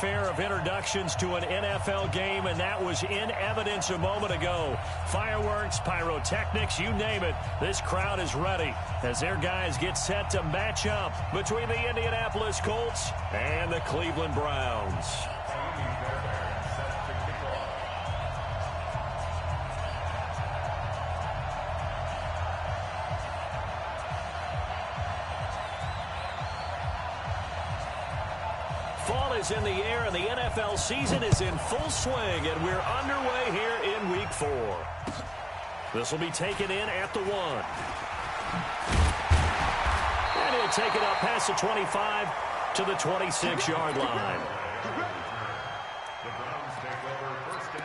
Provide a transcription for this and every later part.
Fair of introductions to an NFL game, and that was in evidence a moment ago. Fireworks, pyrotechnics, you name it. This crowd is ready as their guys get set to match up between the Indianapolis Colts and the Cleveland Browns. Fall is in the air, and the NFL season is in full swing, and we're underway here in Week 4. This will be taken in at the 1. And he'll take it up past the 25 to the 26-yard line. The Browns take over first and 10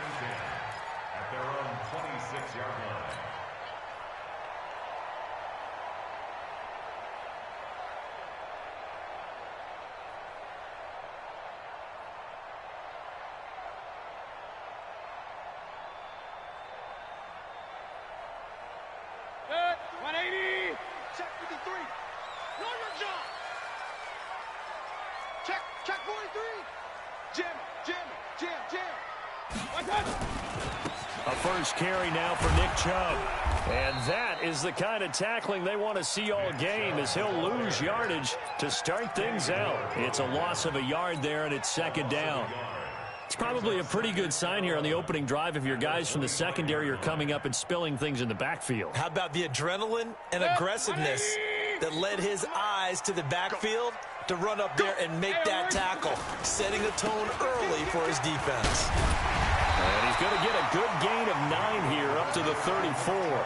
at their own 26-yard line. Check 43. Jam. A first carry now for Nick Chubb. And that is the kind of tackling they want to see all game, as he'll lose yardage to start things out. It's a loss of a yard there, and it's second down. It's probably a pretty good sign here on the opening drive if your guys from the secondary are coming up and spilling things in the backfield. How about the adrenaline and aggressiveness that led his eyes to the backfield to run up there and make that tackle, setting a tone early for his defense. And he's going to get a good gain of 9 here up to the 34.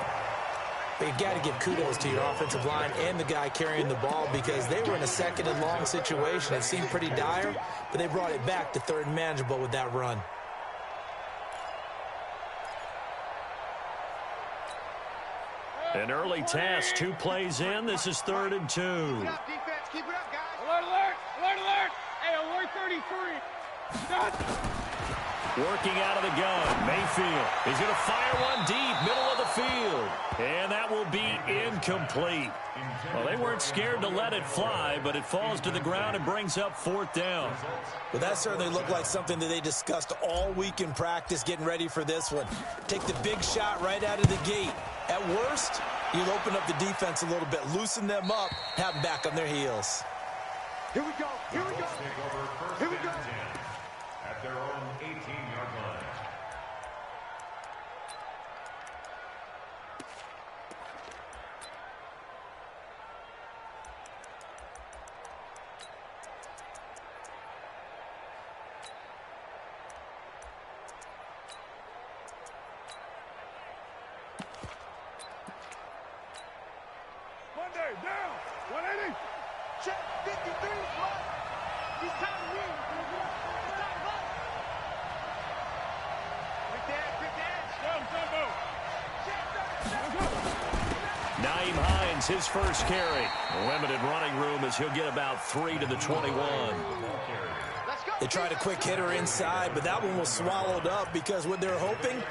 But you got to give kudos to your offensive line and the guy carrying the ball, because they were in a second and long situation. It seemed pretty dire, but they brought it back to third and manageable with that run. An early task, 2 plays in. This is 3rd and 2. Keep it up, defense. Keep it up, guys. Alert. Hey, alert 33. Working out of the gun, Mayfield. He's going to fire one deep, middle of the field. And that will be incomplete. Well, they weren't scared to let it fly, but it falls to the ground and brings up 4th down. Well, that certainly looked like something that they discussed all week in practice, getting ready for this one. Take the big shot right out of the gate. At worst, you'll open up the defense a little bit, loosen them up, have them back on their heels. Here we go. Take over first and 10 at their own 18-yard line. Monday, down. 180. Check 53. He's time to win. It's time to run. Quick dash. Naeem Hines, his first carry. Limited running room as he'll get about 3 to the 21. They tried a quick hitter inside, but that one was swallowed up, because what they're hoping,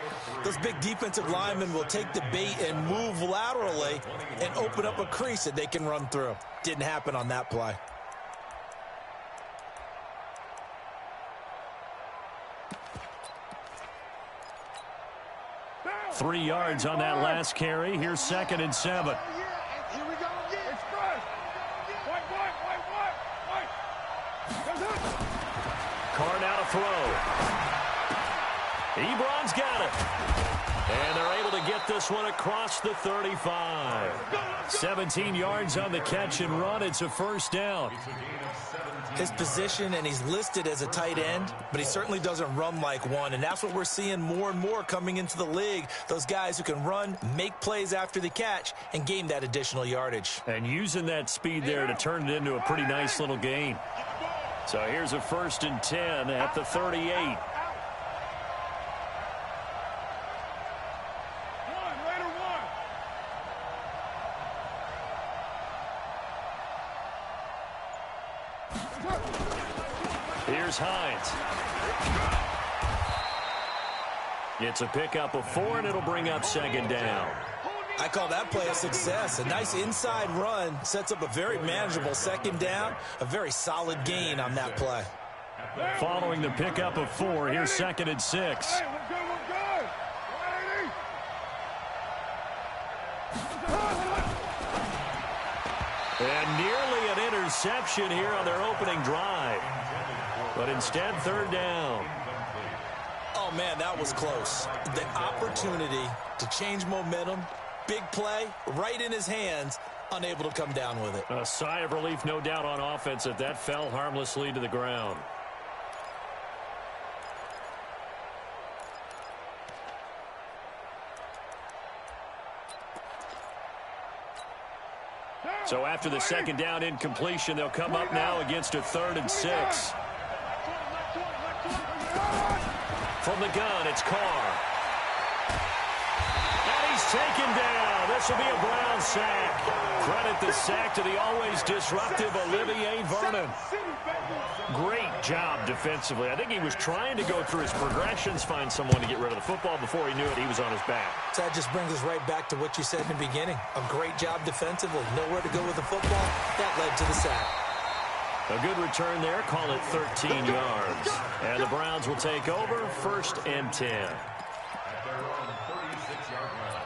those big defensive linemen will take the bait and move laterally and open up a crease that they can run through. Didn't happen on that play. Three yards on that last carry. Here's 2nd and 7. Here we go again. Express. White. Carr now to throw. Ebron's got it. And they're able to get this one across the 35. 17 yards on the catch and run. It's a first down. His position, and he's listed as a tight end, but he certainly doesn't run like one, and that's what we're seeing more and more coming into the league. Those guys who can run, make plays after the catch, and gain that additional yardage. And using that speed there to turn it into a pretty nice little gain. So here's a 1st and 10 at the 38. Here's Hines. It's a pickup of 4, and it'll bring up 2nd down. I call that play a success. A nice inside run sets up a very manageable 2nd down. A very solid gain on that play. Following the pickup of 4, here's 2nd and 6. Hey, we're good, we're good. 180. And nearly an interception here on their opening drive. But instead, 3rd down. Oh, man, that was close. The opportunity to change momentum, big play, right in his hands, unable to come down with it. A sigh of relief, no doubt, on offense if that fell harmlessly to the ground. So after the 2nd down incompletion, they'll come up now against a 3rd and 6. From the gun, it's Carr. And he's taken down. This will be a Brown sack. Credit the sack to the always disruptive Olivier Vernon. Great job defensively. I think he was trying to go through his progressions, find someone to get rid of the football. Before he knew it, he was on his back. So that just brings us right back to what you said in the beginning. A great job defensively. Nowhere to go with the football. That led to the sack. A good return there. Call it 13 yards. And the Browns will take over, 1st and 10. At their own 36-yard line.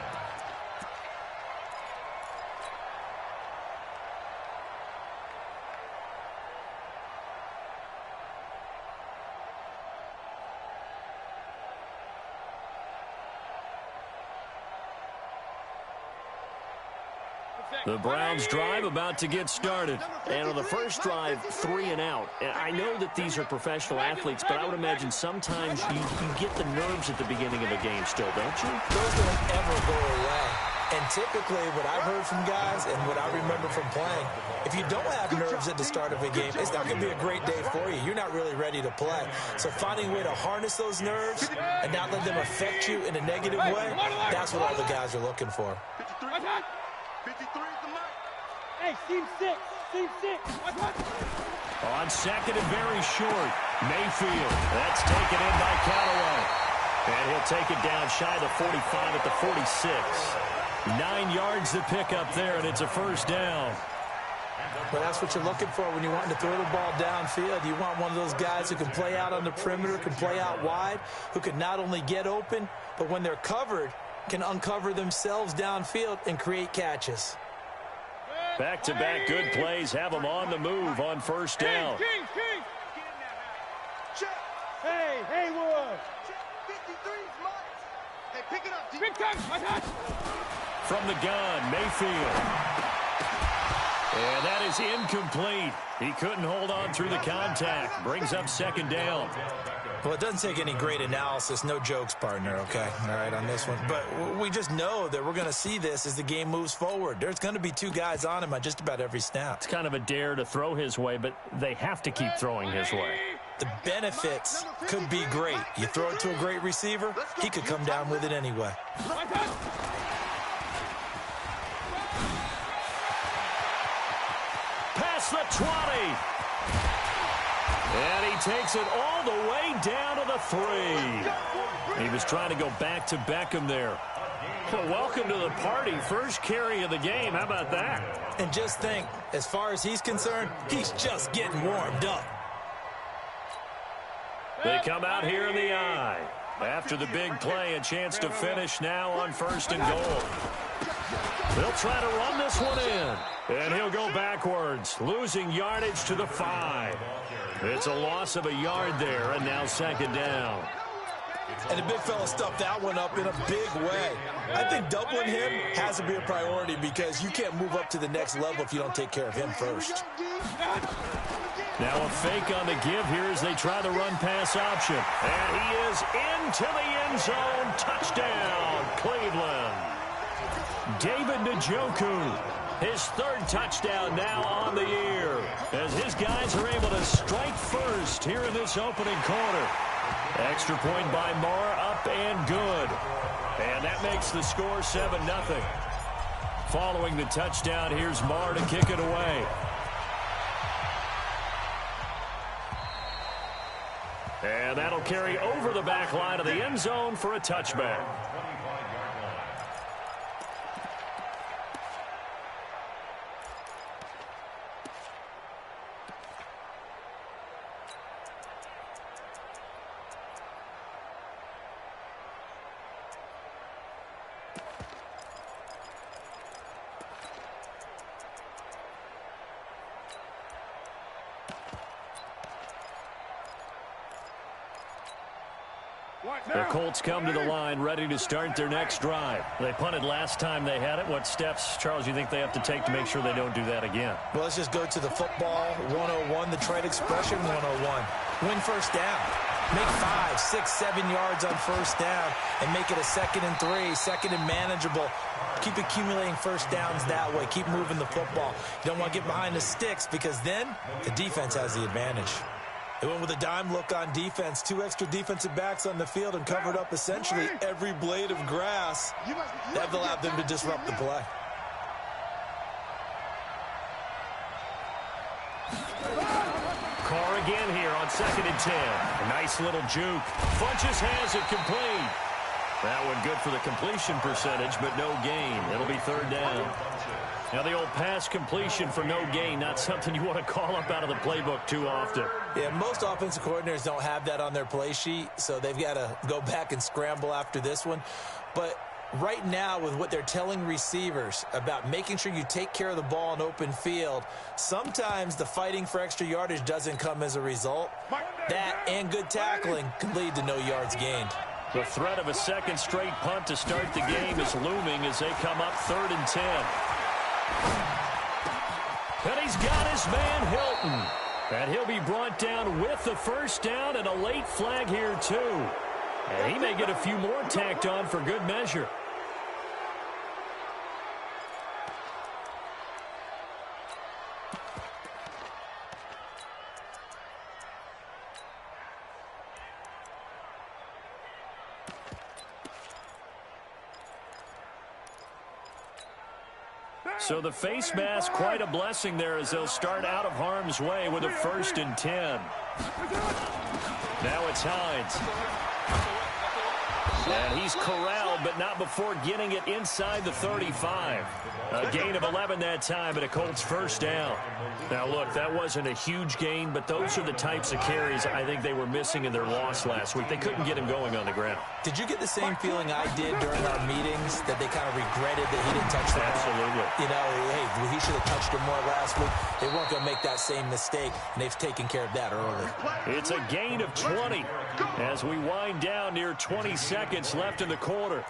The Browns drive about to get started. And on the first drive, 3 and out. And I know that these are professional athletes, but I would imagine sometimes you get the nerves at the beginning of a game still, don't you? Those don't ever go away. And typically what I've heard from guys and what I remember from playing, if you don't have nerves at the start of a game, it's not going to be a great day for you. You're not really ready to play. So finding a way to harness those nerves and not let them affect you in a negative way, that's what all the guys are looking for. 53 is the mark. Hey, team 6. Team 6. On 2nd and very short, Mayfield. That's taken in by Callaway. And he'll take it down shy of the 45 at the 46. 9 yards to pick up there, and it's a 1st down. But that's what you're looking for when you want to throw the ball downfield. You want one of those guys who can play out on the perimeter, can play out wide, who can not only get open, but when they're covered, can uncover themselves downfield and create catches. Back-to-back good plays have them on the move on 1st down. King. Check. Hey, Haywood. Check. 53 is mine. Hey, pick it up, D. Big time. From the gun, Mayfield. And that is incomplete. He couldn't hold on through the contact. Brings up 2nd down. Well, it doesn't take any great analysis. No jokes, partner, okay? All right, on this one. But we just know that we're going to see this as the game moves forward. There's going to be 2 guys on him on just about every snap. It's kind of a dare to throw his way, but they have to keep throwing his way. The benefits could be great. You throw it to a great receiver, he could come down with it anyway. Past the 20. And he takes it all the way down to the 3. He was trying to go back to Beckham there. Well, welcome to the party. First carry of the game. How about that? And just think, as far as he's concerned, he's just getting warmed up. They come out here in the eye. After the big play, a chance to finish now on 1st and goal. They'll try to run this one in. And he'll go backwards, losing yardage to the 5. It's a loss of a yard there, and now 2nd down. And the big fella stuffed that one up in a big way. I think doubling him has to be a priority because you can't move up to the next level if you don't take care of him first. Now a fake on the give here as they try the run-pass option. And he is into the end zone. Touchdown, Cleveland. David Njoku, his 3rd touchdown now on the year, as his guys are able to strike first here in this opening quarter. Extra point by Marr, up and good. And that makes the score 7-0. Following the touchdown, here's Marr to kick it away. And that'll carry over the back line of the end zone for a touchback. The Colts come to the line ready to start their next drive. They punted last time they had it. What steps, Charles, you think they have to take to make sure they don't do that again? Well, let's just go to the football 101, the trade expression 101. Win first down. Make 5, 6, 7 yards on first down and make it a 2nd and 3, 2nd and manageable. Keep accumulating first downs that way. Keep moving the football. You don't want to get behind the sticks because then the defense has the advantage. They went with a dime look on defense. 2 extra defensive backs on the field and covered up essentially every blade of grass. That allowed them to disrupt the play. Carr again here on 2nd and 10. A nice little juke. Funches has it complete. That one good for the completion percentage, but no gain. It'll be 3rd down. Now, the old pass completion for no gain, not something you want to call up out of the playbook too often. Yeah, most offensive coordinators don't have that on their play sheet, so they've got to go back and scramble after this one. But right now, with what they're telling receivers about making sure you take care of the ball in open field, sometimes the fighting for extra yardage doesn't come as a result. That and good tackling can lead to no yards gained. The threat of a 2nd straight punt to start the game is looming as they come up 3rd and 10. And he's got his man Hilton. And he'll be brought down with the first down and a late flag here too. And he may get a few more tacked on for good measure. So the face mask, quite a blessing there as they'll start out of harm's way with a 1st and 10. Now it's Hines. And he's corralled, but not before getting it inside the 35. A gain of 11 that time, and a Colts first down. Now, look, that wasn't a huge gain, but those are the types of carries I think they were missing in their loss last week. They couldn't get him going on the ground. Did you get the same feeling I did during our meetings, that they kind of regretted that he didn't touch the ball? Absolutely. You know, hey, he should have touched it more last week. They weren't going to make that same mistake, and they've taken care of that early. It's a gain of 20 as we wind down near 20 seconds left in the quarter.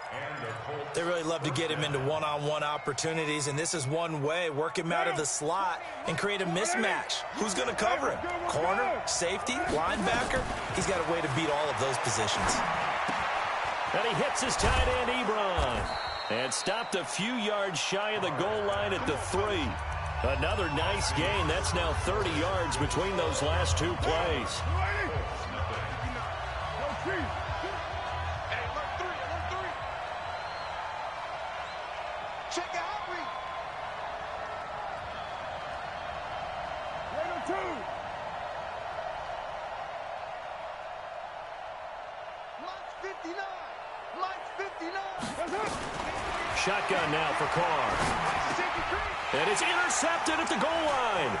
They really love to get him into one-on-one opportunities, and this is one way. Work him out of the slot and create a mismatch. Who's going to cover him? Corner, safety, linebacker? He's got a way to beat all of those positions. And he hits his tight end, Ebron. And stopped a few yards shy of the goal line at the 3. Another nice gain. That's now 30 yards between those last 2 plays. Check out read. Mike's 59. Mike's 59. Shotgun now for Carr. And it's intercepted at the goal line.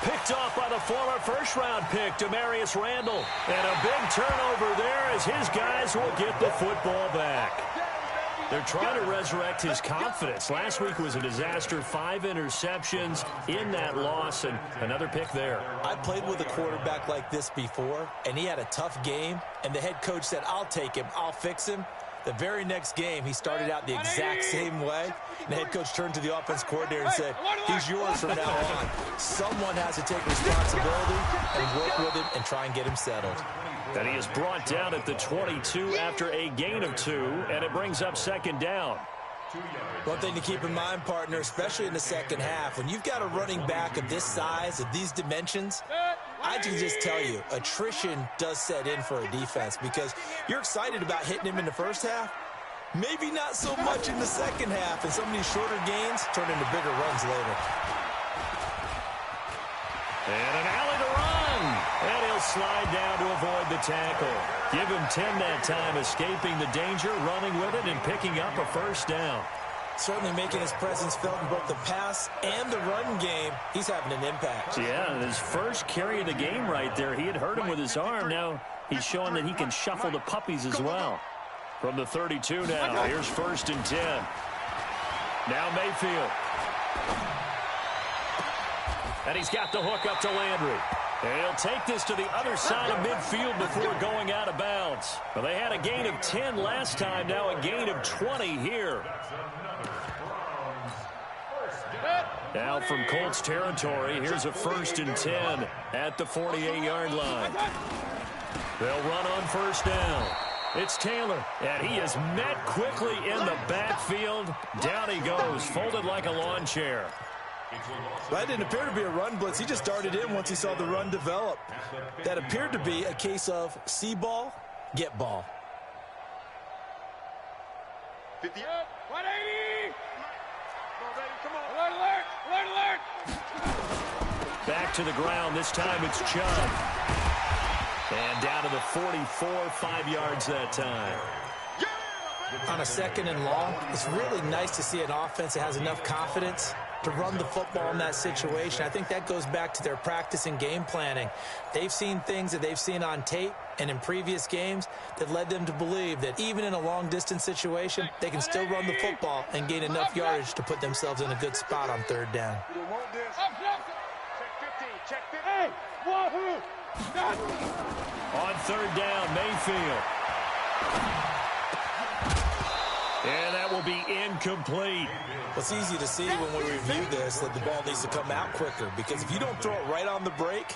Picked off by the former first-round pick, Demarius Randall. And a big turnover there as his guys will get the football back. They're trying to resurrect his confidence. Last week was a disaster. 5 interceptions in that loss, and another pick there. I played with a quarterback like this before, and he had a tough game, and the head coach said, I'll take him, I'll fix him. The very next game, he started out the exact same way, and the head coach turned to the offense coordinator and said, he's yours from now on. Someone has to take responsibility and work with him and try and get him settled. And he is brought down at the 22 after a gain of 2, and it brings up 2nd down. One thing to keep in mind, partner, especially in the second half, when you've got a running back of this size, of these dimensions, I can just tell you, attrition does set in for a defense because you're excited about hitting him in the first half, maybe not so much in the second half, and some of these shorter gains turn into bigger runs later. And an alley to run. And he'll slide down to avoid the tackle. Give him 10 that time, escaping the danger, running with it, and picking up a first down. Certainly making his presence felt in both the pass and the run game. He's having an impact. Yeah, his first carry of the game right there. He had hurt him with his arm. Now he's showing that he can shuffle the puppies as well. From the 32 now, here's 1st and 10. Now Mayfield. And he's got the hook up to Landry. And he'll take this to the other side of midfield before going out of bounds. Well, they had a gain of 10 last time, now a gain of 20 here. Now from Colts territory, here's a 1st and 10 at the 48-yard line. They'll run on 1st down. It's Taylor, and he is met quickly in the backfield. Down he goes, folded like a lawn chair. That didn't appear to be a run blitz. He just darted in once he saw the run develop. That appeared to be a case of see ball, get ball. 50. 180. Come on, alert, alert, alert. Back to the ground. This time it's Chubb. And down to the 44, 5 yards that time. On a 2nd and long, it's really nice to see an offense that has enough confidence to run the football in that situation. I think that goes back to their practice and game planning. They've seen things that they've seen on tape and in previous games that led them to believe that even in a long-distance situation, they can still run the football and gain enough yardage to put themselves in a good spot on 3rd down. Check 15, check 15. Hey, wahoo! On 3rd down, Mayfield. And that will be incomplete. It's easy to see when we review this that the ball needs to come out quicker, because if you don't throw it right on the break,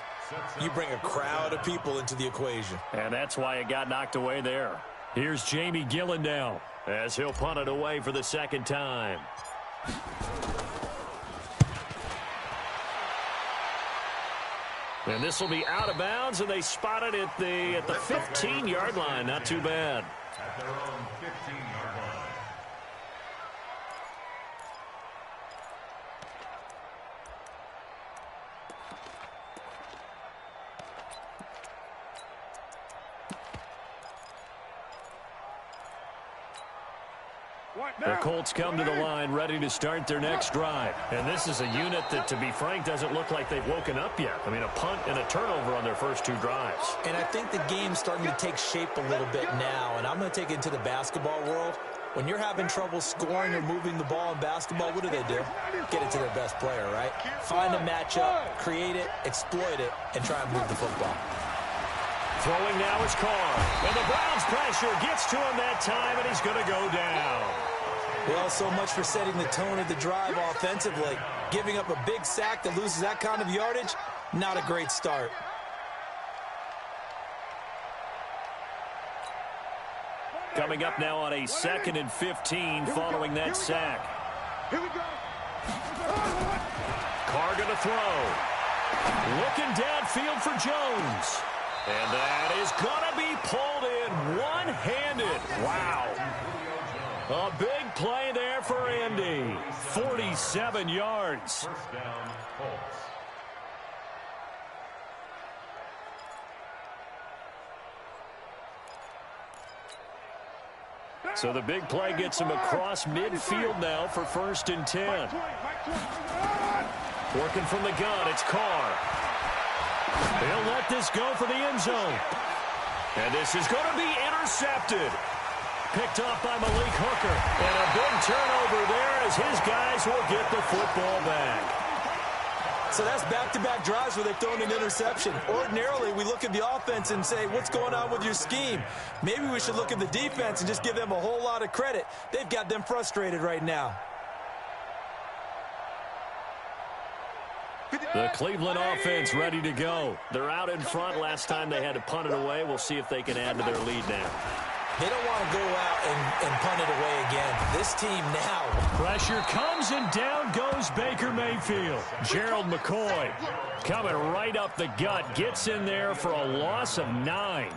you bring a crowd of people into the equation. And that's why it got knocked away there. Here's Jamie Gillen now as he'll punt it away for the 2nd time. And this will be out of bounds, and they spot it at the 15-yard line. Not too bad. At their own 15-yard line. The Colts come to the line ready to start their next drive. And this is a unit that, to be frank, doesn't look like they've woken up yet. I mean, a punt and a turnover on their first 2 drives. And I think the game's starting to take shape a little bit now, and I'm going to take it into the basketball world. When you're having trouble scoring or moving the ball in basketball, what do? Get it to their best player, right? Find a matchup, create it, exploit it, and try and move the football. Throwing now is Carr. And the Browns' pressure gets to him that time, and he's going to go down. Well, so much for setting the tone of the drive offensively. Giving up a big sack that loses that kind of yardage, not a great start. Coming up now on a 2nd and 15 following that sack. Here we go. Carr going to throw. Looking downfield for Jones. And that is going to be pulled in one-handed. Wow. A big play there for Indy. 47 yards. 1st down, Colts. So the big play gets him across midfield now for 1st and 10. Working from the gun, it's Carr. They'll let this go for the end zone. And this is going to be intercepted. Picked off by Malik Hooker. And a big turnover there as his guys will get the football back. So that's back-to-back drives where they've thrown an interception. Ordinarily, we look at the offense and say, what's going on with your scheme? Maybe we should look at the defense and just give them a whole lot of credit. They've got them frustrated right now. The Cleveland offense ready to go. They're out in front. Last time they had to punt it away. We'll see if they can add to their lead now. They don't want to go out and punt it away again. This team now. Pressure comes, and down goes Baker Mayfield. Gerald McCoy coming right up the gut. Gets in there for a loss of 9.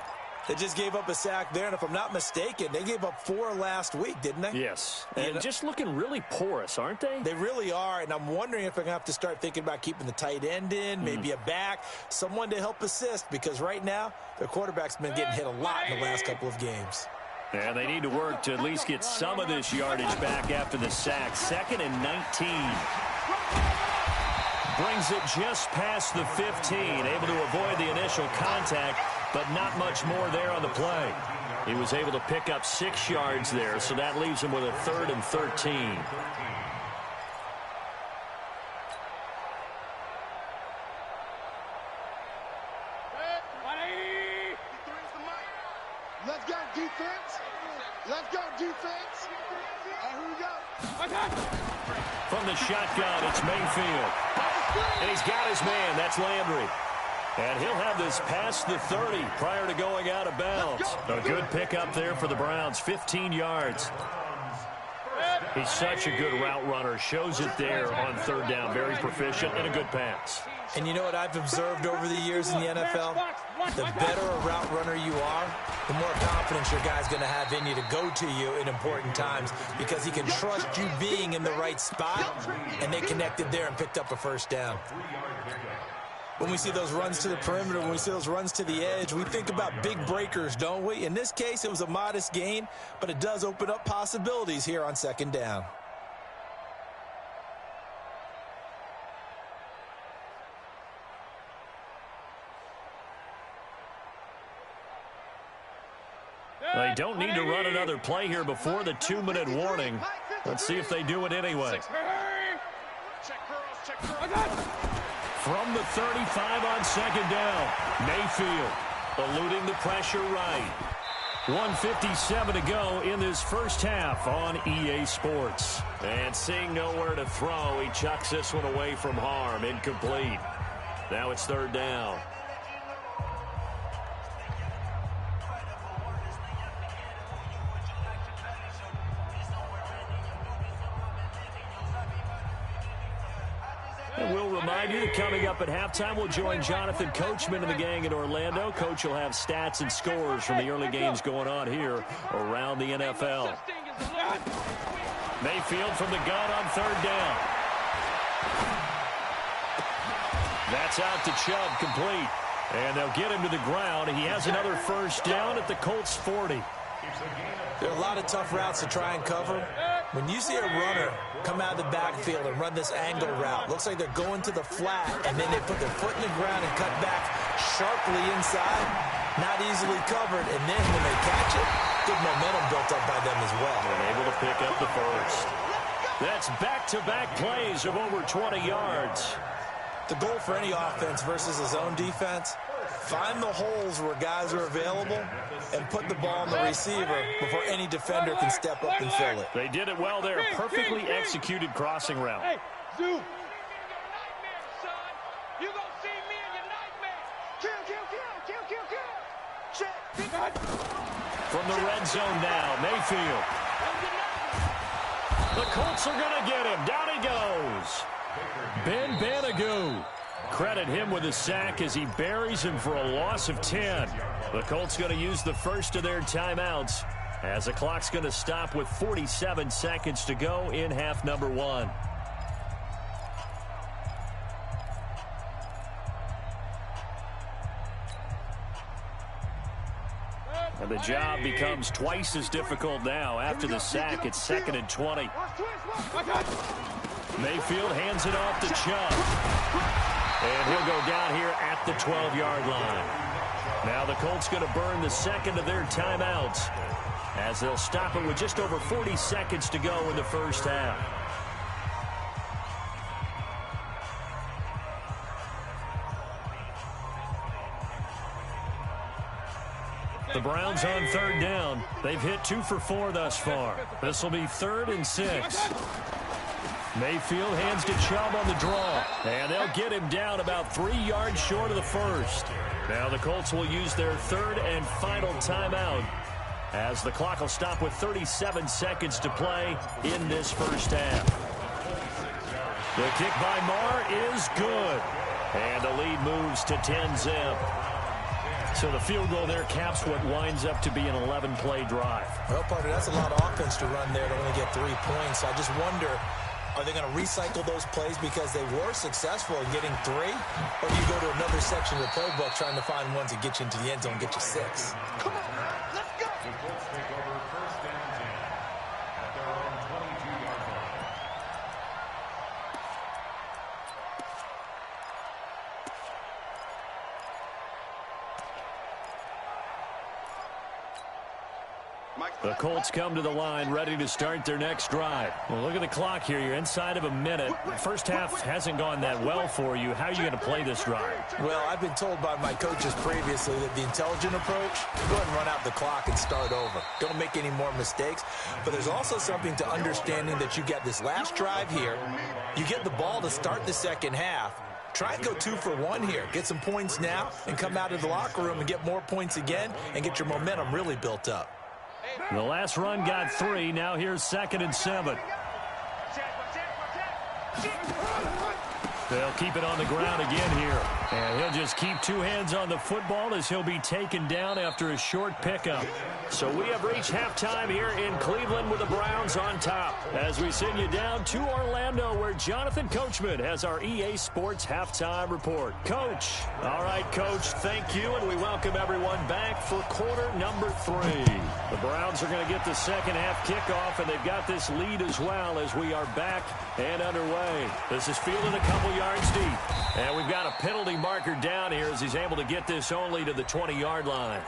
They just gave up a sack there, and if I'm not mistaken, they gave up 4 last week, didn't they? Yes, and just looking really porous, aren't they? They really are, and I'm wondering if they're going to have to start thinking about keeping the tight end in, maybe a back, someone to help assist, because right now, their quarterback's been getting hit a lot in the last couple of games. And they need to work to at least get some of this yardage back after the sack. 2nd and 19. Brings it just past the 15, able to avoid the initial contact, but not much more there on the play. He was able to pick up 6 yards there, so that leaves him with a 3rd and 13. go, defense. Let's go, defense. Here we go. From the shotgun, it's Mayfield. And he's got his man. That's Landry. And he'll have this past the 30 prior to going out of bounds. A good pickup there for the Browns, 15 yards. He's such a good route runner. Shows it there on third down. Very proficient and a good pass. And you know what I've observed over the years in the NFL? The better a route runner you are, the more confidence your guy's going to have in you to go to you in important times because he can trust you being in the right spot, and they connected there and picked up a first down. When we see those runs to the perimeter, when we see those runs to the edge, we think about big breakers, don't we? In this case, it was a modest gain, but it does open up possibilities here on second down. They don't need to run another play here before the 2-minute warning. Let's see if they do it anyway. From the 35 on second down, Mayfield eluding the pressure right. 1:57 to go in this first half on EA Sports. And seeing nowhere to throw, he chucks this one away from harm. Incomplete. Now it's third down. And we'll remind you that coming up at halftime, we'll join Jonathan Coachman and the gang in Orlando. Coach will have stats and scores from the early games going on here around the NFL. Mayfield from the gun on third down. That's out to Chubb, complete. And they'll get him to the ground. He has another first down at the Colts 40. There are a lot of tough routes to try and cover. When you see a runner come out of the backfield and run this angle route, looks like they're going to the flat, and then they put their foot in the ground and cut back sharply inside, not easily covered, and then when they catch it, good momentum built up by them as well. And able to pick up the first. That's back-to-back plays of over 20 yards. The goal for any offense versus his own defense, find the holes where guys are available and put the ball on the receiver before any defender can step up and fill it. They did it well there. Perfectly executed crossing route. Hey, Zoo. From the red zone now, Mayfield. The Colts are going to get him. Down he goes. Ben Banagoo. Credit him with a sack as he buries him for a loss of 10. The Colts going to use the first of their timeouts as the clock's going to stop with 47 seconds to go in half number one. And the job becomes twice as difficult now. After the sack, it's 2nd and 20. Mayfield hands it off to Chubb. And he'll go down here at the 12-yard line. Now the Colts going to burn the second of their timeouts as they'll stop it with just over 40 seconds to go in the first half. The Browns on third down. They've hit 2 for 4 thus far. This will be 3rd and 6. Mayfield hands to Chubb on the draw. And they'll get him down about 3 yards short of the first. Now the Colts will use their 3rd and final timeout as the clock will stop with 37 seconds to play in this first half. The kick by Marr is good. And the lead moves to 10-zip. So the field goal there caps what winds up to be an 11-play drive. Well, partner, that's a lot of offense to run there to only get 3 points. I just wonder, are they going to recycle those plays because they were successful in getting 3? Or do you go to another section of the playbook trying to find ones that get you into the end zone and get you 6? Come on, let's go. The Colts take over first and 10 at their own 22-yard line. The Colts come to the line ready to start their next drive. Well, look at the clock here. You're inside of a minute. The first half hasn't gone that well for you. How are you going to play this drive? Well, I've been told by my coaches previously that the intelligent approach, go ahead and run out the clock and start over. Don't make any more mistakes. But there's also something to understanding that you got this last drive here. You get the ball to start the second half. Try and go 2 for 1 here. Get some points now and come out of the locker room and get more points again and get your momentum really built up. The last run got 3. Now here's 2nd and 7. They'll keep it on the ground again here. And he'll just keep 2 hands on the football as he'll be taken down after a short pickup. So we have reached halftime here in Cleveland with the Browns on top. As we send you down to Orlando where Jonathan Coachman has our EA Sports halftime report. Coach. All right, Coach, thank you. And we welcome everyone back for quarter number 3. The Browns are going to get the second half kickoff, and they've got this lead as well as we are back and underway. This is fielded a couple yards deep. And we've got a penalty marker down here as he's able to get this only to the 20-yard line.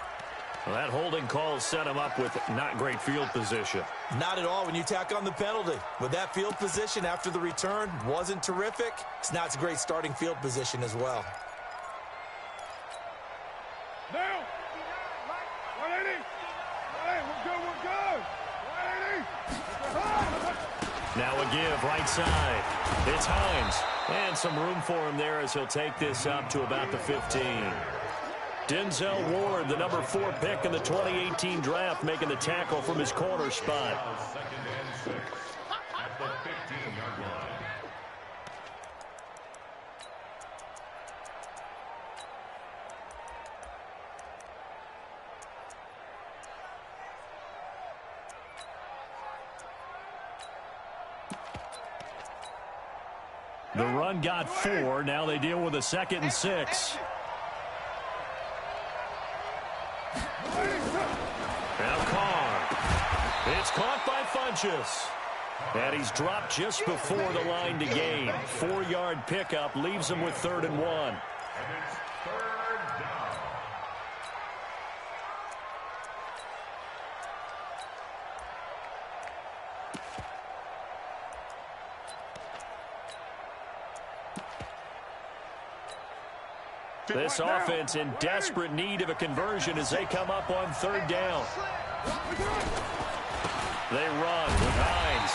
Well, that holding call set him up with not great field position. Not at all when you tack on the penalty. With that field position after the return wasn't terrific. Now it's a great starting field position as well. Now, 180. Hey, we're good. 180. Now a give right side. It's Hines. And some room for him there as he'll take this up to about the 15. Denzel Ward, the number 4 pick in the 2018 draft, making the tackle from his corner spot. 2nd and 6 at the 15-yard line. The run got 4. Now they deal with a 2nd and 6. Now Carr. It's caught by Funchess. And he's dropped just before the line to gain. 4-yard pickup leaves him with 3rd and 1. And it's 3rd down. This offense in desperate need of a conversion as they come up on 3rd down. They run with Hines.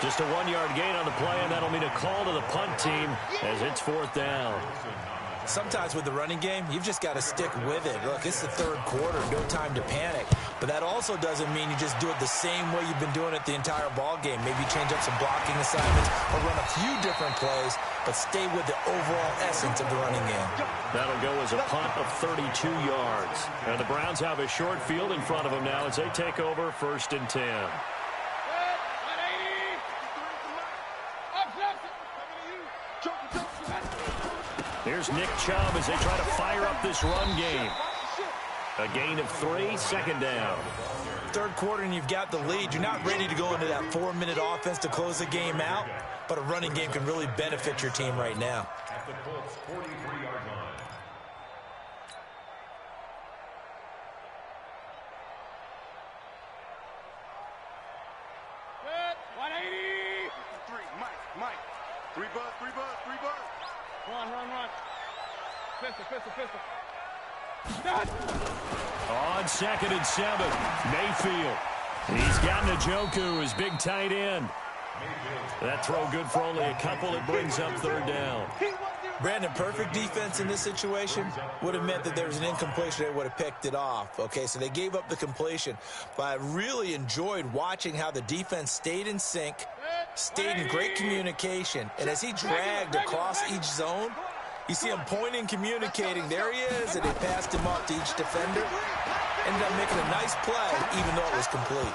Just a 1-yard gain on the play, and that'll mean a call to the punt team as it's 4th down. Sometimes with the running game, you've just got to stick with it. Look, it's the 3rd quarter, no time to panic. But that also doesn't mean you just do it the same way you've been doing it the entire ball game. Maybe change up some blocking assignments or run a few different plays, but stay with the overall essence of the running game. That'll go as a punt of 32 yards. And the Browns have a short field in front of them now as they take over 1st and 10. Here's Nick Chubb as they try to fire up this run game. A gain of 3, 2nd down. 3rd quarter and you've got the lead. You're not ready to go into that 4-minute offense to close the game out, but a running game can really benefit your team right now. At the Colts' 43-yard line. Good. 180. 3, Mike. 3 buzz. Run. Pistol. On 2nd and 7, Mayfield. He's got Njoku, his big tight end. That throw good for only a couple. It brings up 3rd down. Brandon, perfect defense in this situation would have meant that there was an incompletion. They would have picked it off. Okay, so they gave up the completion. But I really enjoyed watching how the defense stayed in sync, stayed in great communication. And as he dragged across each zone, you see him pointing, communicating. There he is, and they passed him up to each defender. Ended up making a nice play, even though it was complete.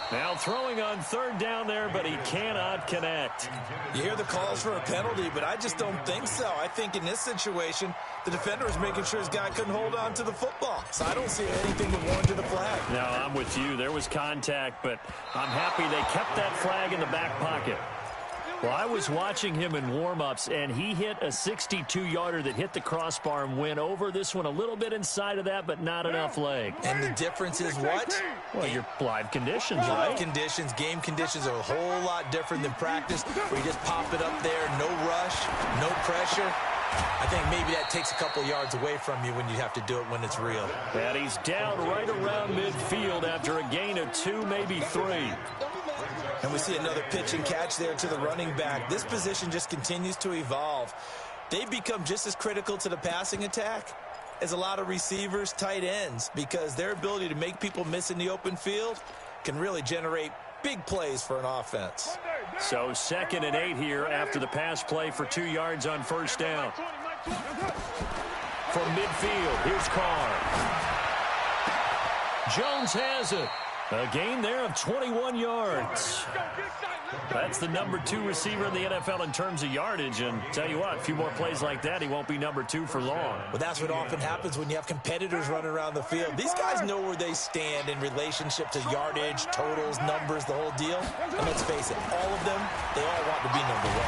Now throwing on 3rd down there, but he cannot connect. You hear the calls for a penalty, but I just don't think so. I think in this situation, the defender was making sure his guy couldn't hold on to the football. So I don't see anything that warranted a flag. No, I'm with you. There was contact, but I'm happy they kept that flag in the back pocket. Well, I was watching him in warm-ups, and he hit a 62-yarder that hit the crossbar and went over. This one a little bit inside of that, but not enough leg. And the difference is what? Well, your live conditions, right? Live conditions, game conditions are a whole lot different than practice, where you just pop it up there, no rush, no pressure. I think maybe that takes a couple yards away from you when you have to do it when it's real. And he's down right around midfield after a gain of 2, maybe 3. And we see another pitch and catch there to the running back. This position just continues to evolve. They've become just as critical to the passing attack as a lot of receivers, tight ends, because their ability to make people miss in the open field can really generate big plays for an offense. So 2nd and 8 here after the pass play for 2 yards on first down. From midfield, here's Carr. Jones has it. A gain there of 21 yards. That's the number 2 receiver in the NFL in terms of yardage. And tell you what, a few more plays like that, he won't be number 2 for long. Well, that's what often happens when you have competitors running around the field. These guys know where they stand in relationship to yardage, totals, numbers, the whole deal. And let's face it, all of them, they all want to be number 1.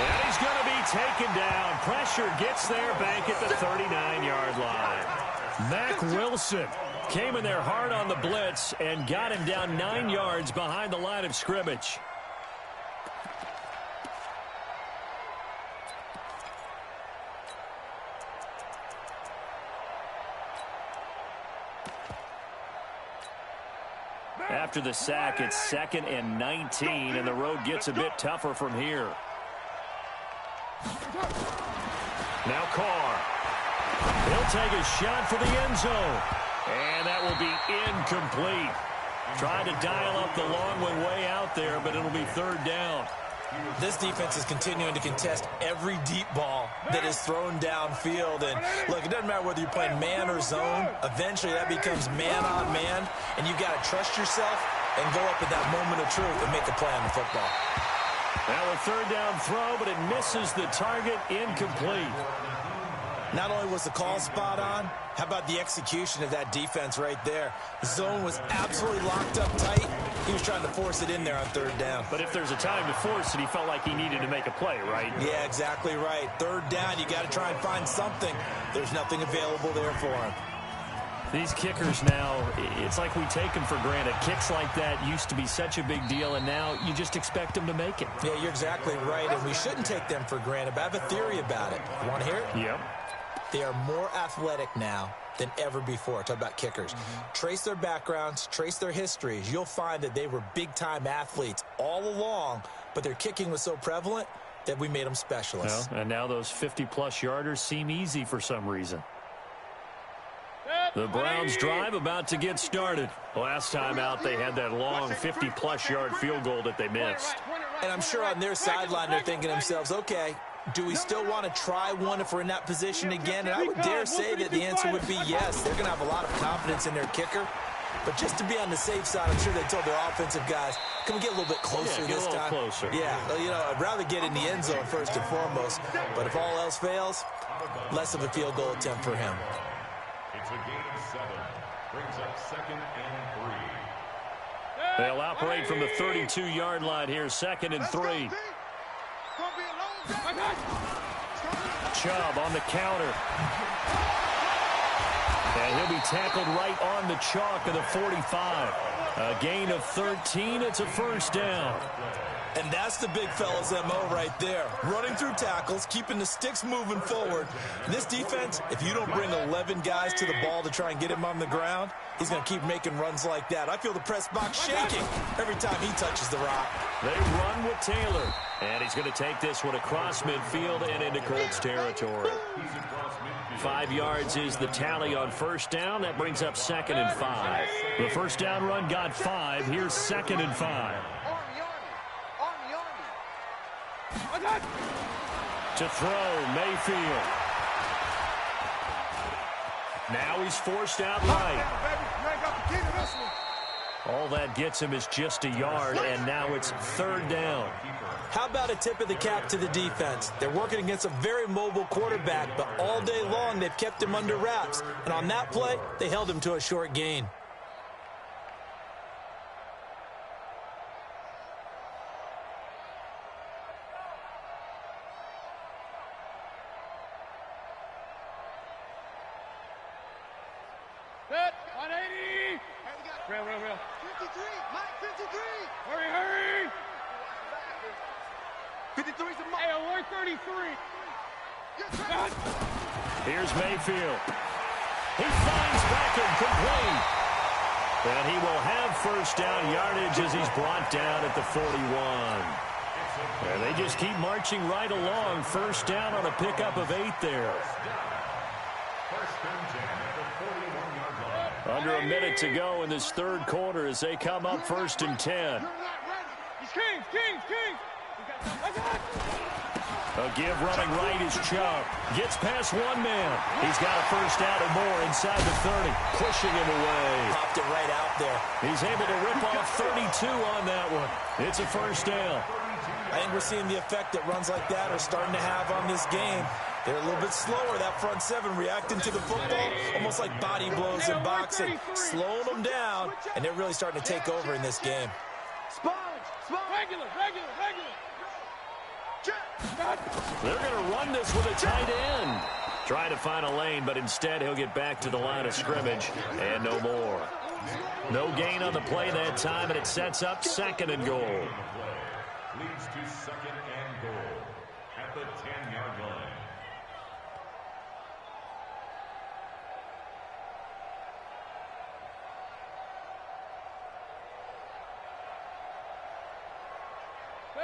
And he's going to be taken down. Pressure gets there back at the 39-yard line. Mack Wilson came in there hard on the blitz and got him down 9 yards behind the line of scrimmage. After the sack, it's 2nd and 19, and the road gets a bit tougher from here. Now Carr. He'll take a shot for the end zone. And that will be incomplete. Tried to dial up the long one way out there, but it'll be 3rd down. This defense is continuing to contest every deep ball that is thrown downfield. And look, it doesn't matter whether you're playing man or zone. Eventually that becomes man on man, and you've got to trust yourself and go up at that moment of truth and make a play on the football. Now a 3rd down throw, but it misses the target. Incomplete. Not only was the call spot on, how about the execution of that defense right there? The zone was absolutely locked up tight. He was trying to force it in there on 3rd down. But if there's a time to force it, he felt like he needed to make a play, right? Yeah, exactly right. 3rd down, you got to try and find something. There's nothing available there for him. These kickers now, it's like we take them for granted. Kicks like that used to be such a big deal, and now you just expect them to make it. Yeah, you're exactly right, and we shouldn't take them for granted, but I have a theory about it. You want to hear it? Yep. They are more athletic now than ever before. Talk about kickers. Trace their backgrounds, trace their histories. You'll find that they were big-time athletes all along, but their kicking was so prevalent that we made them specialists. Well, and now those 50-plus yarders seem easy for some reason. The Browns drive about to get started. Last time out, they had that long 50-plus yard field goal that they missed. And I'm sure on their sideline, they're thinking to themselves, okay, do we still want to try one if we're in that position again? And I would dare say that the answer would be yes. They're going to have a lot of confidence in their kicker. But just to be on the safe side, I'm sure they told their offensive guys, can we get a little bit closer this time? Closer. Yeah, well, you know, I'd rather get in the end zone first and foremost. But if all else fails, less of a field goal attempt for him. It's a gain of 7. Brings up 2nd and 3. They'll operate from the 32-yard line here, 2nd and 3. Chubb on the counter. And he'll be tackled right on the chalk of the 45. A gain of 13. It's a 1st down. And that's the big fella's MO right there. Running through tackles, keeping the sticks moving forward. And this defense, if you don't bring 11 guys to the ball to try and get him on the ground, he's going to keep making runs like that. I feel the press box shaking every time he touches the rock. They run with Taylor. And he's going to take this one across midfield and into Colts territory. 5 yards is the tally on 1st down. That brings up 2nd and 5. The 1st down run got 5. Here's 2nd and 5. To throw, Mayfield. Now he's forced out right. All that gets him is just a yard, and now it's 3rd down. How about a tip of the cap to the defense? They're working against a very mobile quarterback, but all day long they've kept him under wraps. And on that play, they held him to a short gain. Real. 53, Mike, 53. Hurry. 53's a Hey, alert 33. Here's Mayfield. He finds Beckham complete. And he will have first down yardage as he's brought down at the 41. And they just keep marching right along. First down on a pickup of 8 there. Under a minute to go in this third quarter as they come up first and 10. He's King. A give running right is Chubb. Gets past one man. He's got a first down or more inside the 30. Pushing him away. Popped it right out there. He's able to rip off 32 on that one. It's a first down. I think we're seeing the effect that runs like that are starting to have on this game. They're a little bit slower, that front seven, reacting to the football, almost like body blows in boxing, slowing them down, and they're really starting to take over in this game. Sponge. Regular. They're going to run this with a tight end. Trying to find a lane, but instead he'll get back to the line of scrimmage and no more. No gain on the play that time, and it sets up second and goal. Leads to second and goal at the 10-yard line.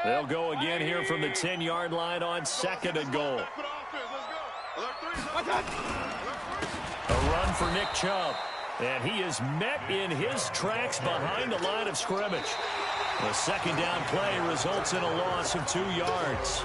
They'll go again here from the 10-yard line on second and goal. A run for Nick Chubb. And he is met in his tracks behind the line of scrimmage. The second down play results in a loss of 2 yards.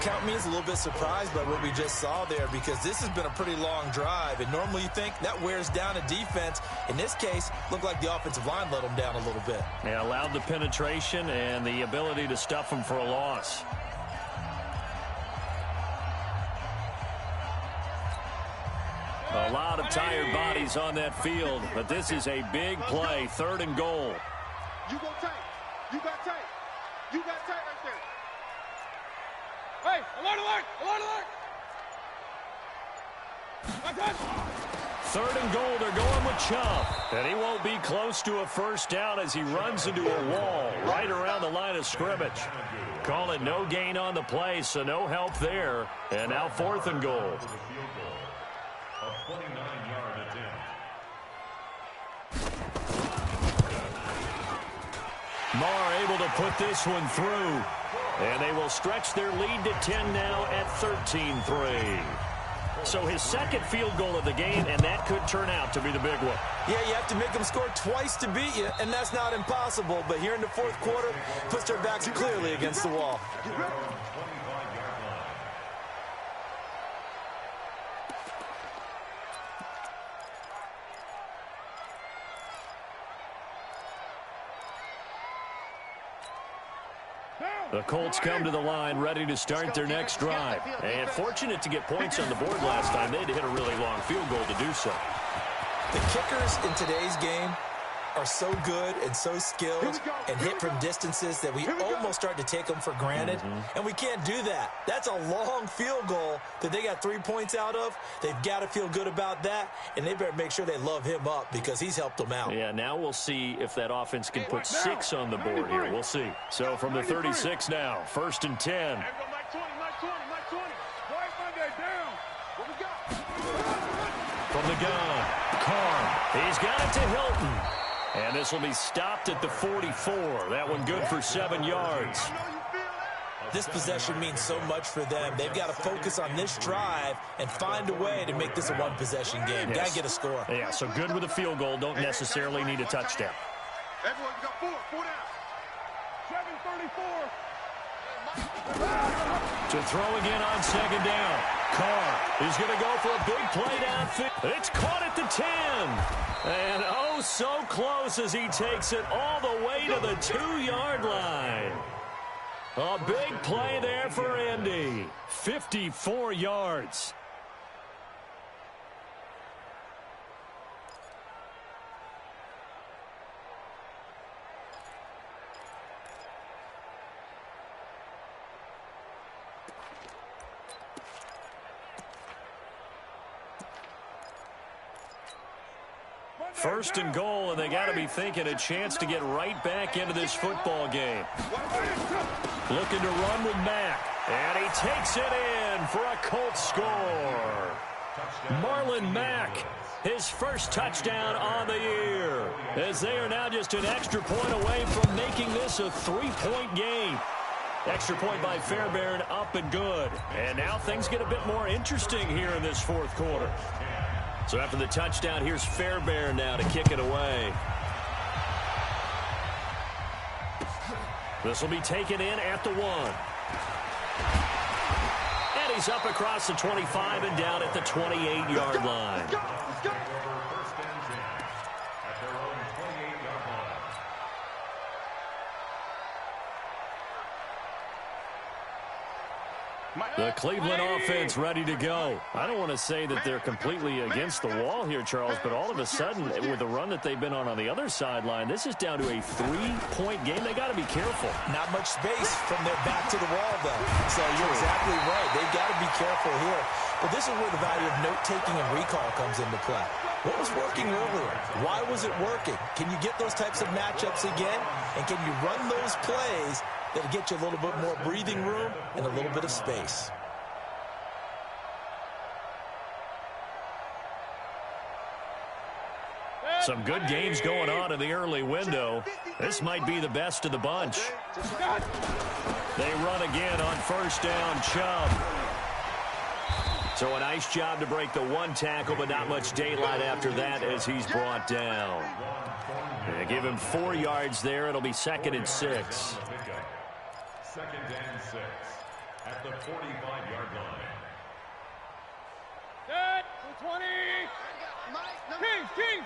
Count me as a little bit surprised by what we just saw there, because this has been a pretty long drive, and normally you think that wears down a defense. In this case, looked like the offensive line let them down a little bit. Yeah, allowed the penetration and the ability to stuff them for a loss. A lot of tired bodies on that field, but this is a big play, third and goal. You go tight. You got tight. You got tight right there. Hey, alert. Third and goal, they're going with Chubb. And he won't be close to a first down as he runs into a wall right around the line of scrimmage. Call it no gain on the play, so no help there. And now fourth and goal. A 29-yard attempt. Marr able to put this one through. And they will stretch their lead to 10 now at 13-3. So his second field goal of the game, and that could turn out to be the big one. Yeah, you have to make them score twice to beat you, and that's not impossible. But here in the fourth quarter, puts their backs clearly against the wall. The Colts come to the line ready to start their next drive. And fortunate to get points on the board last time. They had to hit a really long field goal to do so. The kickers in today's game are so good and so skilled and hit from distances that we almost start to take them for granted. And we can't do that. That's a long field goal that they got 3 points out of. They've got to feel good about that, and they better make sure they love him up because he's helped them out. Yeah, now we'll see if that offense can put 6 on the board here. We'll see. So from the 36 now, first and 10. Mike 20. Right Monday down. What we got? From the gun, Carr. He's got it to Hilton. And this will be stopped at the 44. That one good for 7 yards. This possession means so much for them. They've got to focus on this drive and find a way to make this a one-possession game. Yes. Got to get a score. Yeah, so good with a field goal. Don't necessarily need a touchdown. Everyone, we got 4 down. 7:34. To throw again on second down. Carr is going to go for a big play downfield. It's caught at the 10. And oh, so close as he takes it all the way to the 2-yard line. A big play there for Indy. 54 yards. First and goal, and they got to be thinking a chance to get right back into this football game. Looking to run with Mack, and he takes it in for a Colts score. Marlon Mack, his first touchdown on the year, as they are now just an extra point away from making this a 3-point game. Extra point by Fairbairn, up and good. And now things get a bit more interesting here in this fourth quarter. So after the touchdown, here's Fairbairn now to kick it away. This will be taken in at the 1. And he's up across the 25 and down at the 28-yard line. The Cleveland offense ready to go. I don't want to say that they're completely against the wall here, Charles, but all of a sudden, with the run that they've been on the other sideline, this is down to a 3-point game. They got to be careful. Not much space from their back to the wall, though. So you're exactly right. They've got to be careful here. But this is where the value of note-taking and recall comes into play. What was working earlier? Why was it working? Can you get those types of matchups again? And can you run those plays that'll get you a little bit more breathing room and a little bit of space? Some good games going on in the early window. This might be the best of the bunch. They run again on first down, Chubb. So a nice job to break the 1 tackle, but not much daylight after that as he's brought down. They give him 4 yards there. It'll be 2nd and 6. 2nd and 6 at the 45-yard line. Set, 20. King.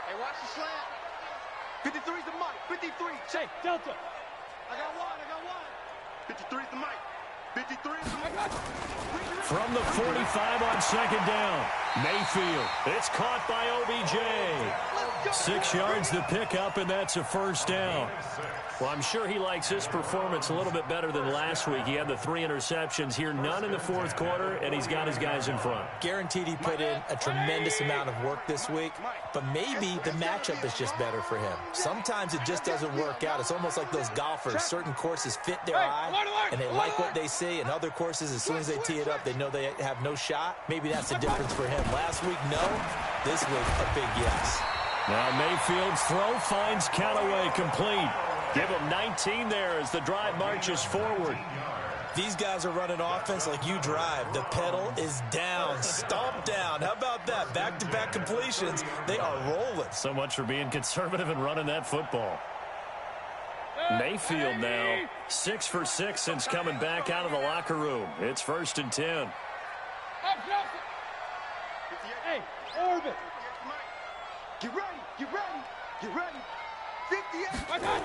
Hey, watch the slant. 53's the mic. 53. Hey, Delta. I got one. 53's the mic. 53's the mic. From the 45 on 2nd down, Mayfield. It's caught by OBJ. 6 yards the pickup, and that's a first down. Well, I'm sure he likes his performance a little bit better than last week. He had the 3 interceptions here, none in the fourth quarter, and he's got his guys in front. Guaranteed he put in a tremendous amount of work this week, but maybe the matchup is just better for him. Sometimes it just doesn't work out. It's almost like those golfers. Certain courses fit their eye, and they like what they see, and other courses, as soon as they tee it up, they know they have no shot. Maybe that's the difference for him. Last week, no. This week, a big yes. Now Mayfield's throw finds Callaway complete. Give him 19 there as the drive marches forward. These guys are running offense like you drive. The pedal is down, stomped down. How about that? Back-to-back completions. They are rolling. So much for being conservative and running that football. Mayfield now 6 for 6 since coming back out of the locker room. It's 1st and 10. Hey, orbit. Get ready. 58.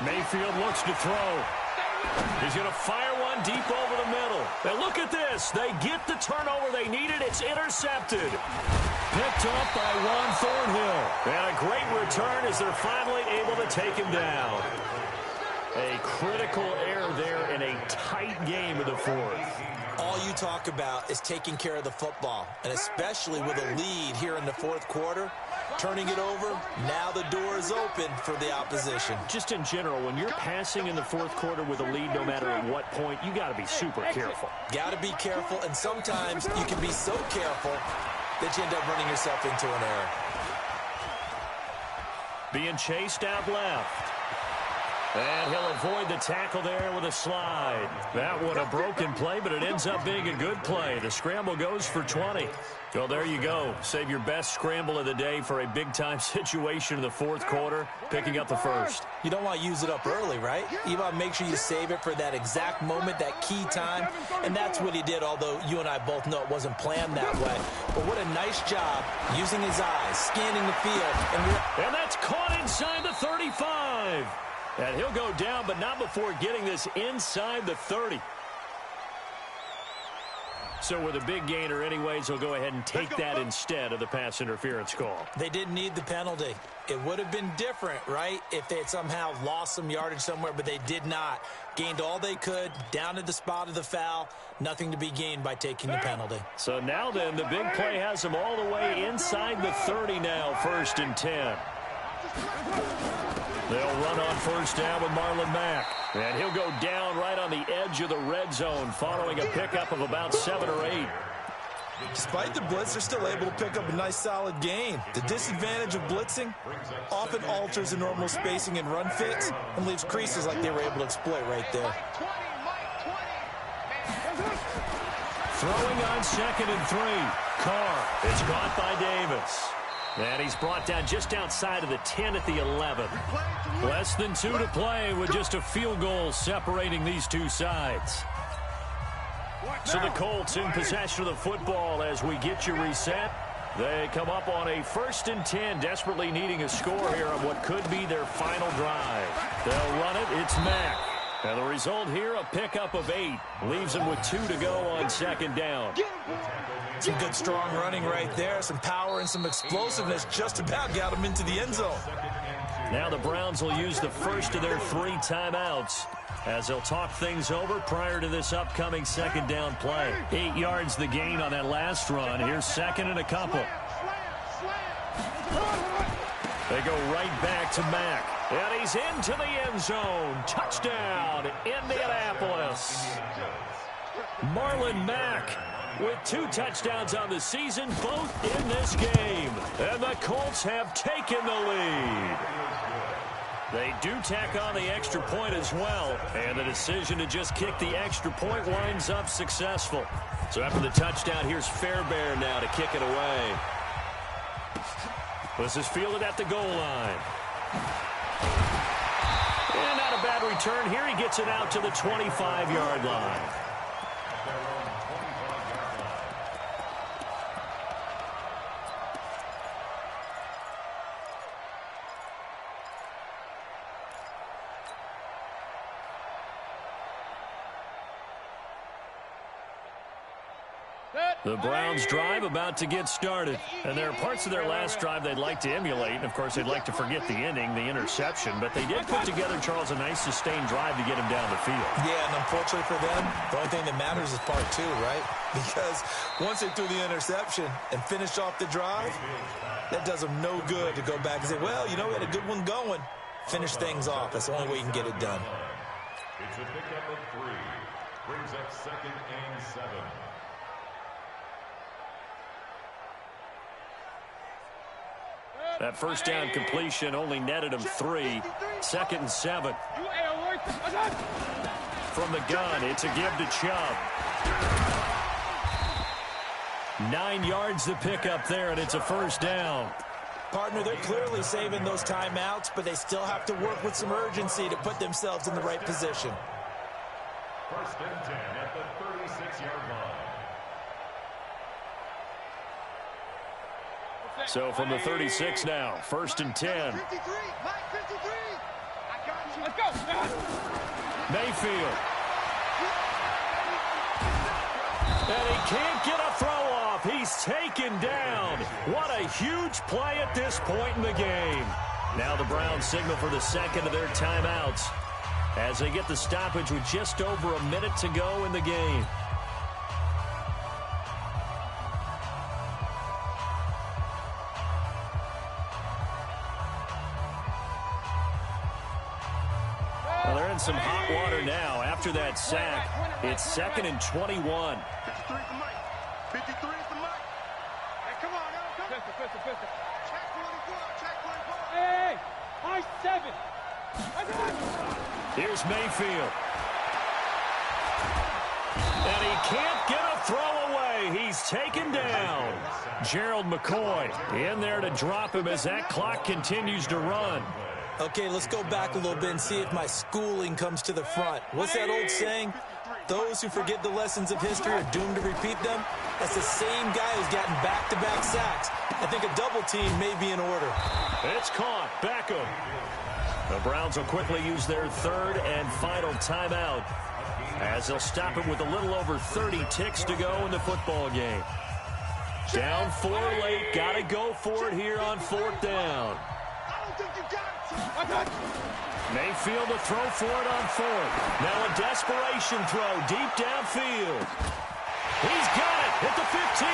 Mayfield looks to throw. He's going to fire one deep over the middle. And look at this. They get the turnover they needed. It's intercepted. Picked up by Juan Thornhill. And a great return as they're finally able to take him down. A critical error there in a tight game of the fourth. All you talk about is taking care of the football, and especially with a lead here in the fourth quarter. Turning it over, now the door is open for the opposition. Just in general, when you're passing in the fourth quarter with a lead, no matter at what point, you got to be super careful. Got to be careful, and sometimes you can be so careful that you end up running yourself into an error. Being chased out left. And he'll avoid the tackle there with a slide. That one a broken play, but it ends up being a good play. The scramble goes for 20. Well, there you go. Save your best scramble of the day for a big-time situation in the fourth quarter, picking up the first. You don't want to use it up early, right? You want to make sure you save it for that exact moment, that key time, and that's what he did, although you and I both know it wasn't planned that way. But what a nice job using his eyes, scanning the field. And that's caught inside the 35. And he'll go down, but not before getting this inside the 30. So with a big gainer anyways, they'll go ahead and take that instead of the pass interference call. They didn't need the penalty. It would have been different, right, if they had somehow lost some yardage somewhere, but they did not. Gained all they could, down at the spot of the foul. Nothing to be gained by taking the penalty. So now then, the big play has them all the way inside the 30 now, 1st and 10. They'll run on 1st down with Marlon Mack. And he'll go down right on the edge of the red zone following a pickup of about 7 or 8. Despite the blitz, they're still able to pick up a nice solid gain. The disadvantage of blitzing often alters the normal spacing and run fits and leaves creases like they were able to exploit right there. Throwing on 2nd and 3. Carr. It's caught by Davis. And he's brought down just outside of the 10 at the 11. Less than 2 to play with just a field goal separating these two sides. So the Colts in possession of the football as we get you reset. They come up on a 1st and 10, desperately needing a score here on what could be their final drive. They'll run it. It's Mack. And the result here, a pickup of 8. Leaves them with 2 to go on 2nd down. Some good strong running right there. Some power and some explosiveness just about got them into the end zone. Now the Browns will use the first of their 3 timeouts as they'll talk things over prior to this upcoming 2nd down play. 8 yards the gain on that last run. Here's 2nd and a couple. They go right back to Mack. And he's into the end zone. Touchdown, Indianapolis. Marlon Mack with 2 touchdowns on the season, both in this game. And the Colts have taken the lead. They do tack on the extra point as well. And the decision to just kick the extra point winds up successful. So after the touchdown, here's Fairbairn now to kick it away. This is fielded at the goal line. And not a bad return here. He gets it out to the 25-yard line. The Browns drive about to get started. And there are parts of their last drive they'd like to emulate. And, of course, they'd like to forget the ending, the interception. But they did put together, Charles, a nice sustained drive to get him down the field. Yeah, and unfortunately for them, the only thing that matters is part 2, right? Because once they threw the interception and finished off the drive, that does them no good to go back and say, well, you know, we had a good one going. Finish things off. That's the only way you can get it done. It's a pickup of 3. Brings up 2nd and 7. That first down completion only netted him 3. 2nd and 7. From the gun, it's a give to Chubb. 9 yards to pick up there, and it's a 1st down. Partner, they're clearly saving those timeouts, but they still have to work with some urgency to put themselves in the right position. 1st and 10 at the 36-yard line. So from the 36 now, 1st and 10. 53, Mike 53. I got you. Let's go. Mayfield. And he can't get a throw off. He's taken down. What a huge play at this point in the game. Now the Browns signal for the 2nd of their timeouts as they get the stoppage with just over a minute to go in the game. Well, they're in some hot water now. After that sack, it's 2nd and 21. 53 for Mike. 53 for Mike. Hey, come on now. Come on. Pistol. Check 44. Check 44. Hey, high 7. Here's Mayfield. And he can't get a throw away. He's taken down. Gerald McCoy in there to drop him as that clock continues to run. Okay, let's go back a little bit and see if my schooling comes to the front. What's that old saying? Those who forget the lessons of history are doomed to repeat them. That's the same guy who's gotten back-to-back sacks. I think a double team may be in order. It's caught. Beckham. The Browns will quickly use their 3rd and final timeout. as they'll stop it with a little over 30 ticks to go in the football game. Down 4 late. Got to go for it here on 4th down. I don't think you got it. Mayfield to throw for it on 4th. Now a desperation throw deep downfield. He's got it at the 15.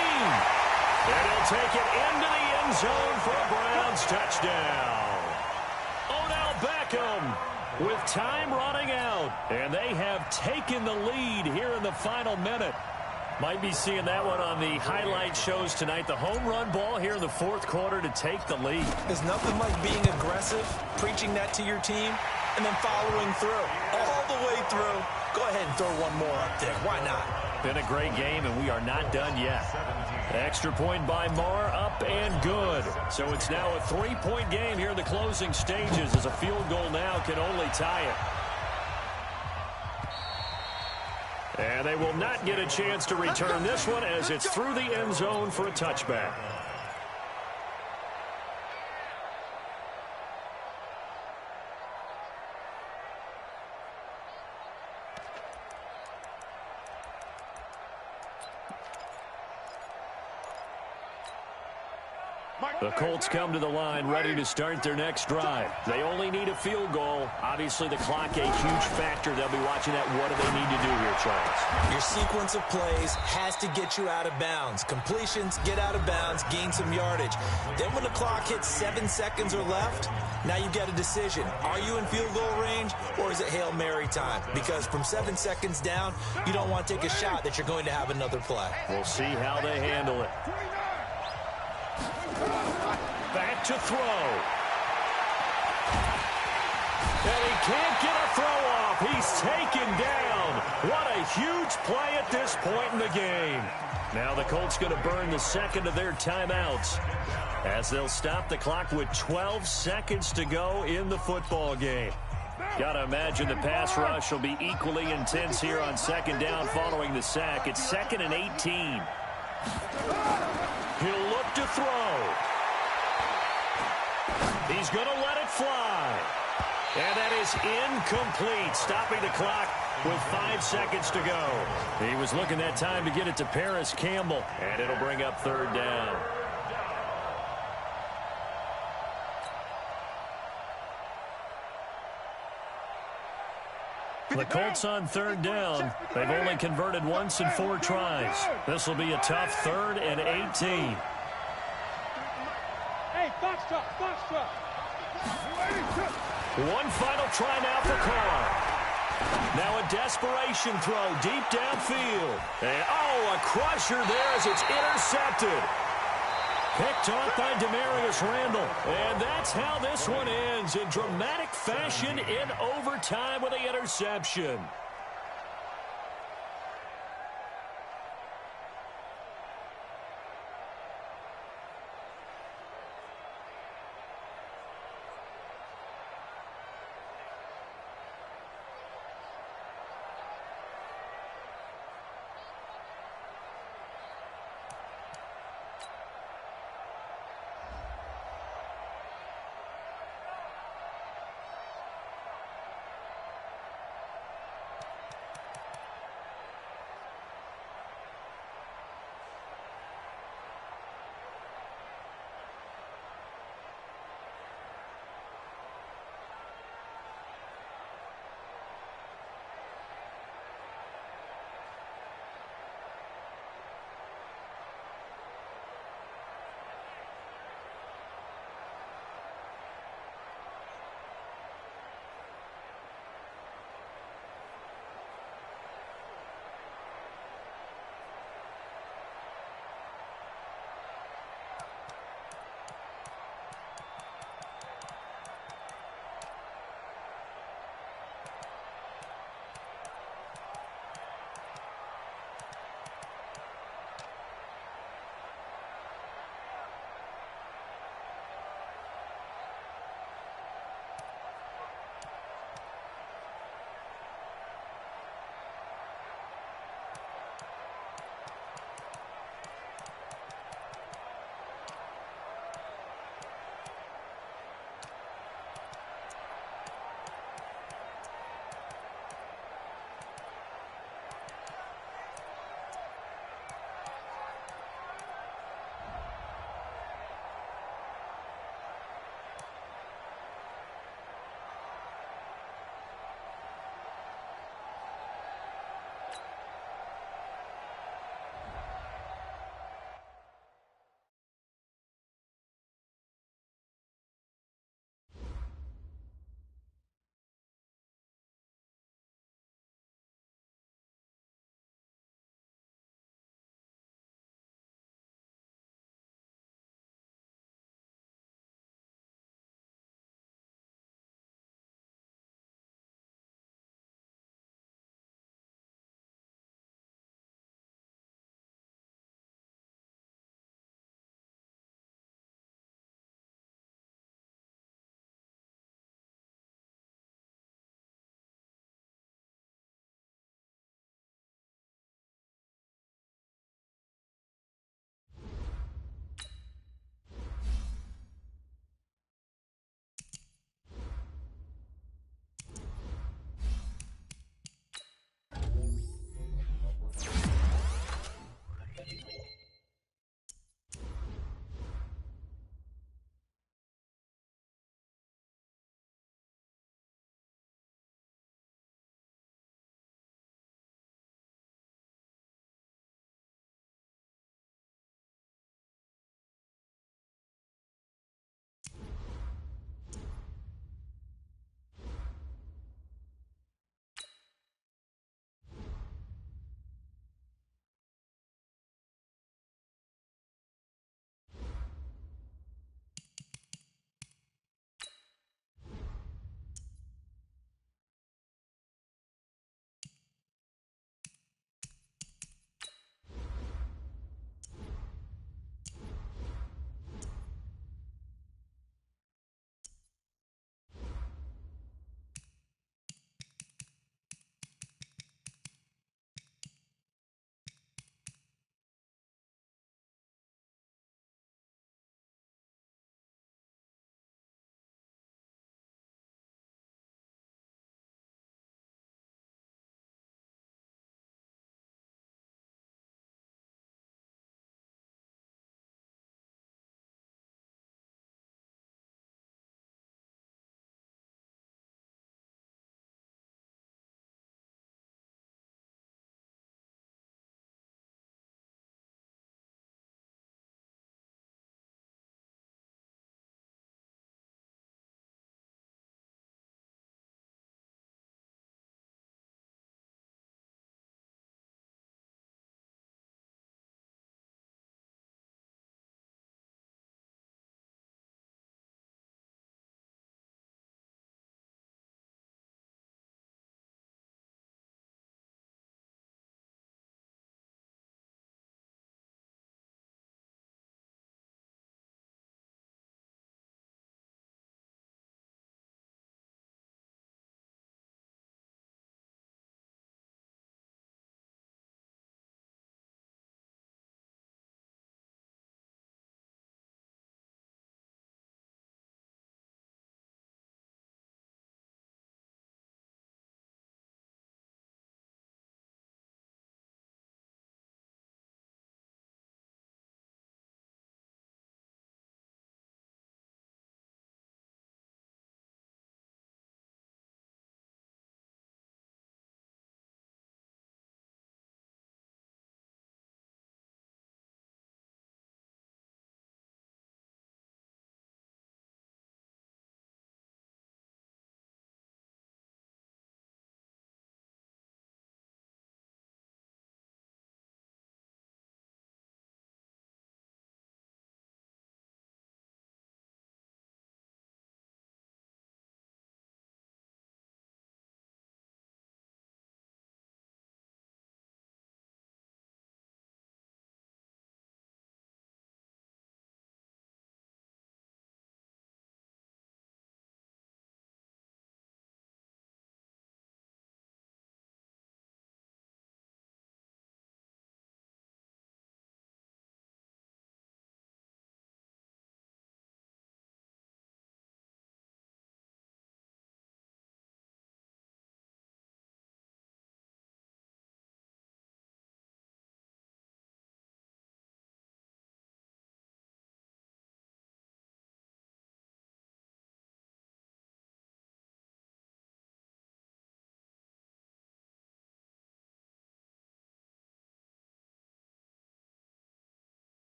And he'll take it into the end zone for a Browns touchdown. Odell Beckham with time running out. And they have taken the lead here in the final minute. Might be seeing that one on the highlight shows tonight. The home run ball here in the 4th quarter to take the lead. There's nothing like being aggressive, preaching that to your team, and then following through. All the way through. Go ahead and throw one more up there. Why not? Been a great game, and we are not done yet. Extra point by Marr, up and good. So it's now a 3-point game here in the closing stages, as a field goal now can only tie it. And they will not get a chance to return this one, as it's through the end zone for a touchback. The Colts come to the line ready to start their next drive. They only need a field goal. Obviously, the clock a huge factor. They'll be watching that. What do they need to do here, Charles? Your sequence of plays has to get you out of bounds. Completions, get out of bounds, gain some yardage. Then when the clock hits 7 seconds or left, now you get a decision. Are you in field goal range, or is it Hail Mary time? Because from 7 seconds down, you don't want to take a shot that you're going to have another play. We'll see how they handle it. Back to throw. And he can't get a throw off. He's taken down. What a huge play at this point in the game. Now the Colts going to burn the second of their timeouts, as they'll stop the clock with 12 seconds to go in the football game. Got to imagine the pass rush will be equally intense here on 2nd down following the sack. It's 2nd and 18. He'll look to throw. He's going to let it fly. And that is incomplete, stopping the clock with 5 seconds to go. He was looking that time to get it to Paris Campbell, and it'll bring up 3rd down. The Colts on 3rd down. They've only converted once in 4 tries. This will be a tough 3rd and 18. Hey, box truck, box truck. One final try now for Carr. Now a desperation throw deep downfield. And, oh, a crusher there as it's intercepted. Picked off by Demarius Randall. And that's how this one ends, in dramatic fashion in overtime with the interception.